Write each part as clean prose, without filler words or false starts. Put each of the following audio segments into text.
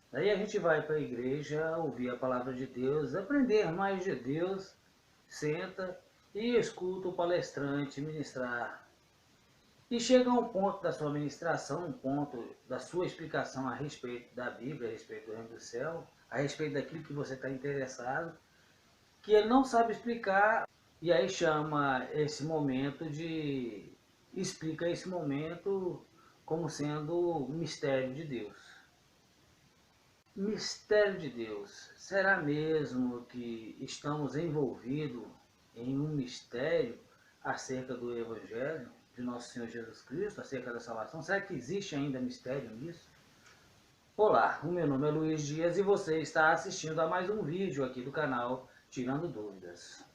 Daí a gente vai para a igreja ouvir a palavra de Deus, aprender mais de Deus, senta e escuta o palestrante ministrar. E chega a um ponto da sua ministração, um ponto da sua explicação a respeito da Bíblia, a respeito do reino do céu, a respeito daquilo que você está interessado, que ele não sabe explicar, e aí chama esse momento de... explica esse momento como sendo o mistério de Deus. Mistério de Deus. Será mesmo que estamos envolvidos em um mistério acerca do Evangelho de nosso Senhor Jesus Cristo, acerca da salvação? Será que existe ainda mistério nisso? Olá, o meu nome é Luiz Dias e você está assistindo a mais um vídeo aqui do canal Tirando Dúvidas.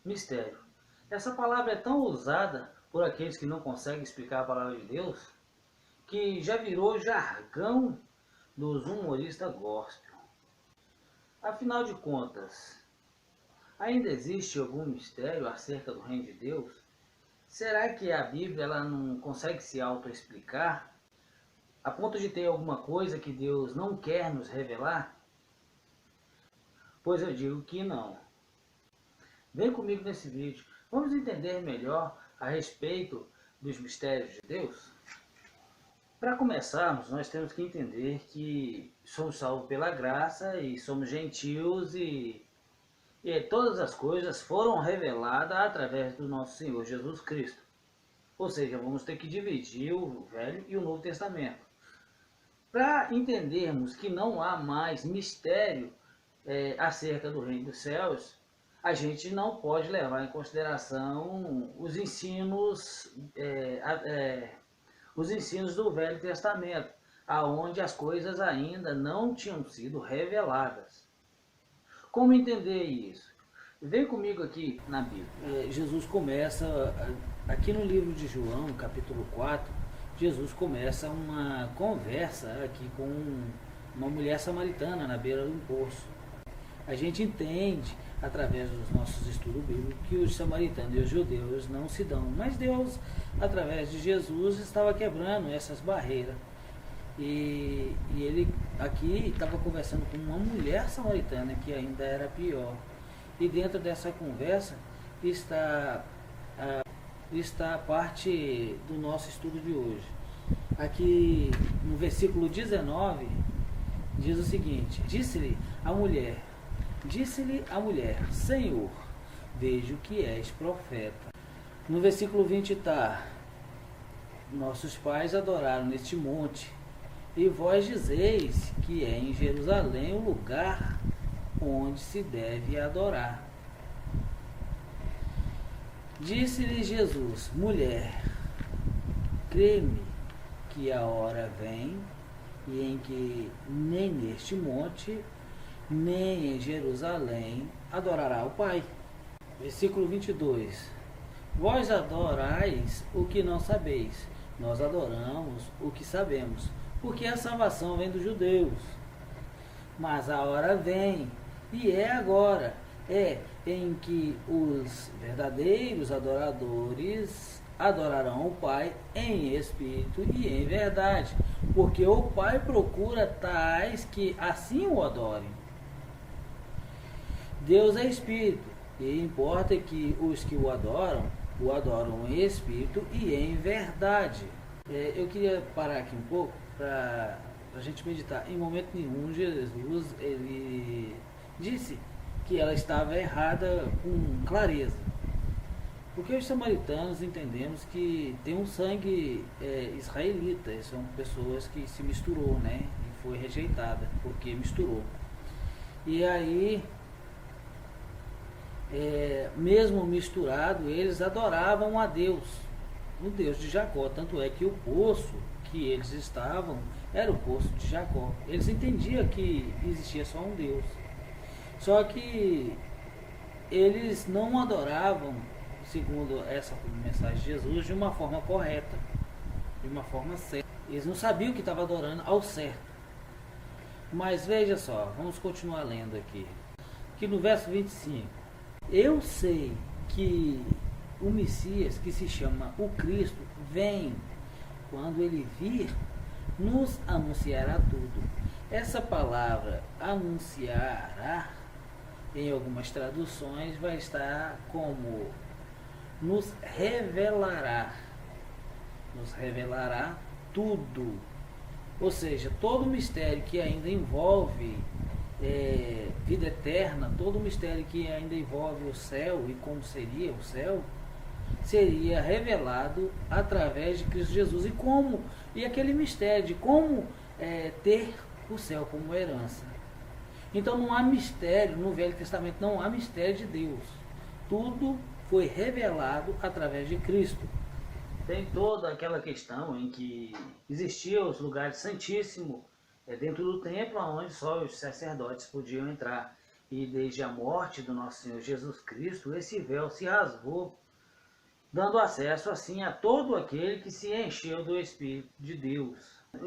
Mistério. Essa palavra é tão usada por aqueles que não conseguem explicar a palavra de Deus que já virou jargão dos humoristas gospel. Afinal de contas, ainda existe algum mistério acerca do reino de Deus? Será que a Bíblia ela não consegue se autoexplicar a ponto de ter alguma coisa que Deus não quer nos revelar? Pois eu digo que não. Vem comigo nesse vídeo. Vamos entender melhor a respeito dos mistérios de Deus? Para começarmos, nós temos que entender que somos salvos pela graça e somos gentios e todas as coisas foram reveladas através do nosso Senhor Jesus Cristo. Ou seja, vamos ter que dividir o Velho e o Novo Testamento. Para entendermos que não há mais mistério acerca do reino dos céus, a gente não pode levar em consideração os ensinos do Velho Testamento, aonde as coisas ainda não tinham sido reveladas. Como entender isso? Vem comigo aqui na Bíblia. Jesus começa, aqui no livro de João, capítulo 4, Jesus começa uma conversa aqui com uma mulher samaritana na beira de um poço. A gente entende, através dos nossos estudos bíblicos, que os samaritanos e os judeus não se dão. Mas Deus, através de Jesus, estava quebrando essas barreiras. E ele aqui estava conversando com uma mulher samaritana, que ainda era pior. E dentro dessa conversa está a parte do nosso estudo de hoje. Aqui no versículo 19, diz o seguinte: Disse-lhe a mulher, Senhor, vejo que és profeta. No versículo 20 está: Nossos pais adoraram neste monte, e vós dizeis que é em Jerusalém o lugar onde se deve adorar. Disse-lhe Jesus: Mulher, crê-me que a hora vem, e em que nem neste monte, nem em Jerusalém adorará o Pai. Versículo 22. Vós adorais o que não sabeis, nós adoramos o que sabemos, porque a salvação vem dos judeus. Mas a hora vem, e é agora, em que os verdadeiros adoradores adorarão o Pai em espírito e em verdade, porque o Pai procura tais que assim o adorem. Deus é espírito, e importa que os que o adoram em espírito e em verdade. Eu queria parar aqui um pouco para a gente meditar. Em momento nenhum Jesus ele disse que ela estava errada com clareza. Porque os samaritanos entendemos que tem um sangue israelita, são pessoas que se misturou, né? E foi rejeitada porque misturou. E aí, mesmo misturado, eles adoravam a Deus, o Deus de Jacó. Tanto é que o poço que eles estavam era o poço de Jacó. Eles entendiam que existia só um Deus. Só que eles não adoravam, segundo essa mensagem de Jesus, de uma forma correta, de uma forma certa. Eles não sabiam que estavam adorando ao certo. Mas veja só, vamos continuar lendo aqui. Aqui no verso 25. Eu sei que o Messias, que se chama o Cristo, vem. Quando ele vir, nos anunciará tudo. Essa palavra anunciará, em algumas traduções, vai estar como nos revelará. Nos revelará tudo. Ou seja, todo mistério que ainda envolve vida eterna, todo mistério que ainda envolve o céu e como seria o céu, seria revelado através de Cristo Jesus. E aquele mistério de como ter o céu como herança. Então não há mistério, no Velho Testamento não há mistério de Deus. Tudo foi revelado através de Cristo. Tem toda aquela questão em que existiam os lugares santíssimos dentro do templo, onde só os sacerdotes podiam entrar. E desde a morte do nosso Senhor Jesus Cristo, esse véu se rasgou, dando acesso assim a todo aquele que se encheu do Espírito de Deus.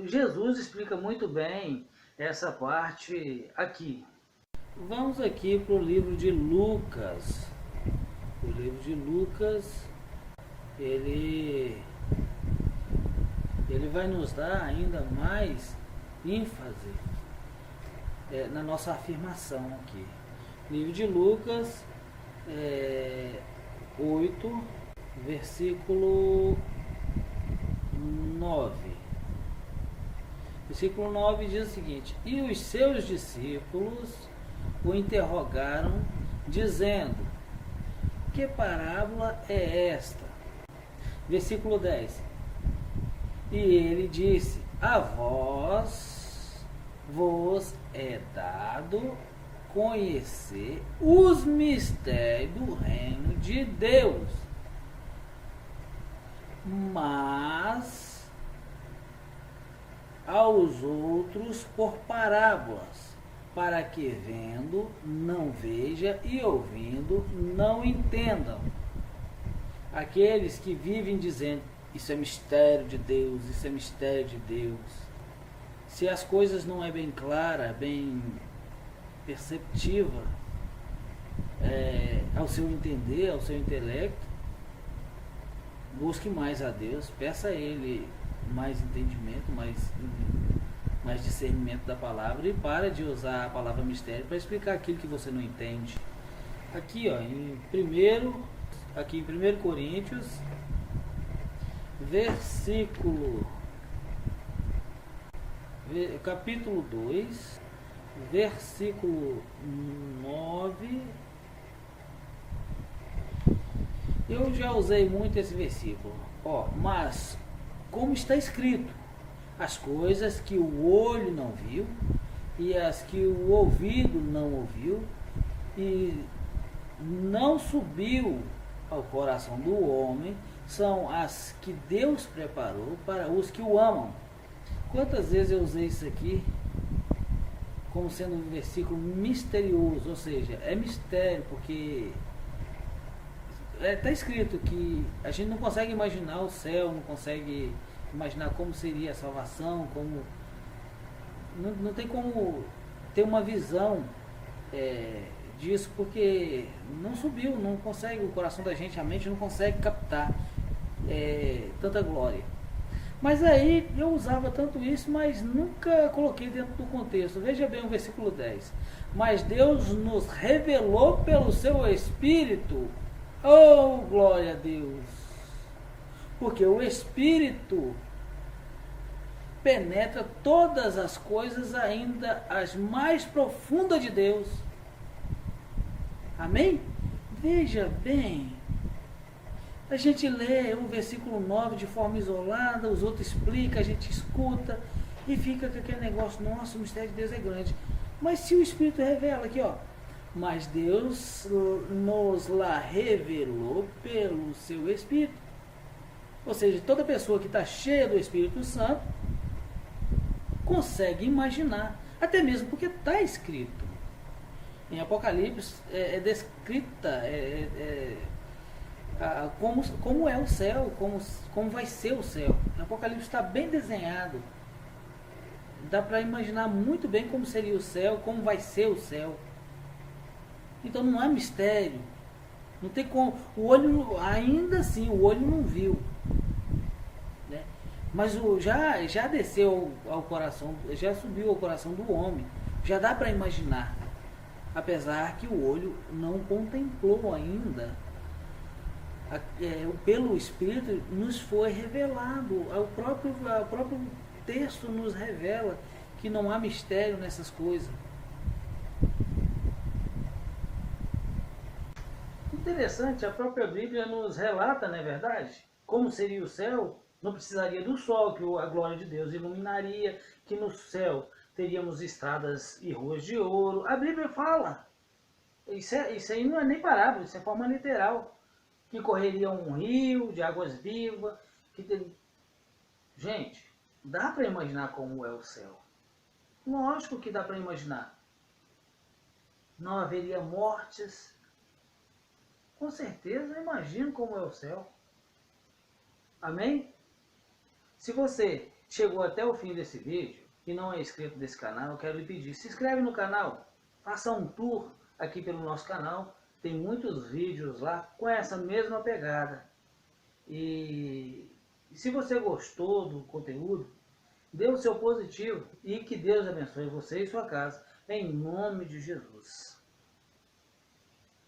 Jesus explica muito bem essa parte aqui. Vamos aqui para o livro de Lucas. O livro de Lucas, ele vai nos dar ainda mais ênfase na nossa afirmação aqui. Livro de Lucas 8, versículo 9. Versículo 9 diz o seguinte: e os seus discípulos o interrogaram, dizendo: que parábola é esta? Versículo 10. E ele disse: a vos é dado conhecer os mistérios do reino de Deus, mas aos outros por parábolas, para que vendo não veja e ouvindo não entendam. Aqueles que vivem dizendo: isso é mistério de Deus, isso é mistério de Deus. Se as coisas não é bem clara, bem perceptiva ao seu entender, ao seu intelecto, busque mais a Deus, peça a Ele mais entendimento, mais discernimento da palavra, e para de usar a palavra mistério para explicar aquilo que você não entende. Aqui, ó, em 1 Coríntios, capítulo 2, versículo 9. Eu já usei muito esse versículo. Mas, como está escrito, as coisas que o olho não viu, e as que o ouvido não ouviu, e não subiu ao coração do homem, são as que Deus preparou para os que o amam. Quantas vezes eu usei isso aqui como sendo um versículo misterioso, ou seja, é mistério, porque está escrito que a gente não consegue imaginar o céu, não consegue imaginar como seria a salvação, não tem como ter uma visão disso, porque não subiu, não consegue, o coração da gente, a mente não consegue captar tanta glória. Mas aí eu usava tanto isso, mas nunca coloquei dentro do contexto. Veja bem o versículo 10. Mas Deus nos revelou pelo seu Espírito. Oh, glória a Deus! Porque o Espírito penetra todas as coisas, ainda as mais profundas de Deus. Amém? Veja bem. A gente lê o versículo 9 de forma isolada, os outros explicam, a gente escuta e fica com aquele negócio: nossa, o mistério de Deus é grande. Mas se o Espírito revela aqui, mas Deus nos lá revelou pelo seu Espírito. Ou seja, toda pessoa que está cheia do Espírito Santo consegue imaginar, até mesmo porque está escrito. Em Apocalipse é descrita como é o céu, como vai ser o céu. O Apocalipse está bem desenhado. Dá para imaginar muito bem como seria o céu, como vai ser o céu. Então não há mistério Não tem como. O olho, ainda assim, o olho não viu. Né? Mas já desceu ao coração, já subiu ao coração do homem. Já dá para imaginar. Apesar que o olho não contemplou ainda. Pelo Espírito nos foi revelado. O próprio texto nos revela que não há mistério nessas coisas. Interessante, a própria Bíblia nos relata, não é verdade? Como seria o céu? Não precisaria do sol, que a glória de Deus iluminaria, que no céu teríamos estradas e ruas de ouro. A Bíblia fala. Isso aí não é nem parábola, isso é forma literal. Que correria um rio de águas vivas. Gente, dá para imaginar como é o céu. Lógico que dá para imaginar. Não haveria mortes. Com certeza, eu imagino como é o céu. Amém? Se você chegou até o fim desse vídeo e não é inscrito nesse canal, eu quero lhe pedir, se inscreve no canal, faça um tour aqui pelo nosso canal, tem muitos vídeos lá com essa mesma pegada. E se você gostou do conteúdo, dê o seu positivo e que Deus abençoe você e sua casa, em nome de Jesus.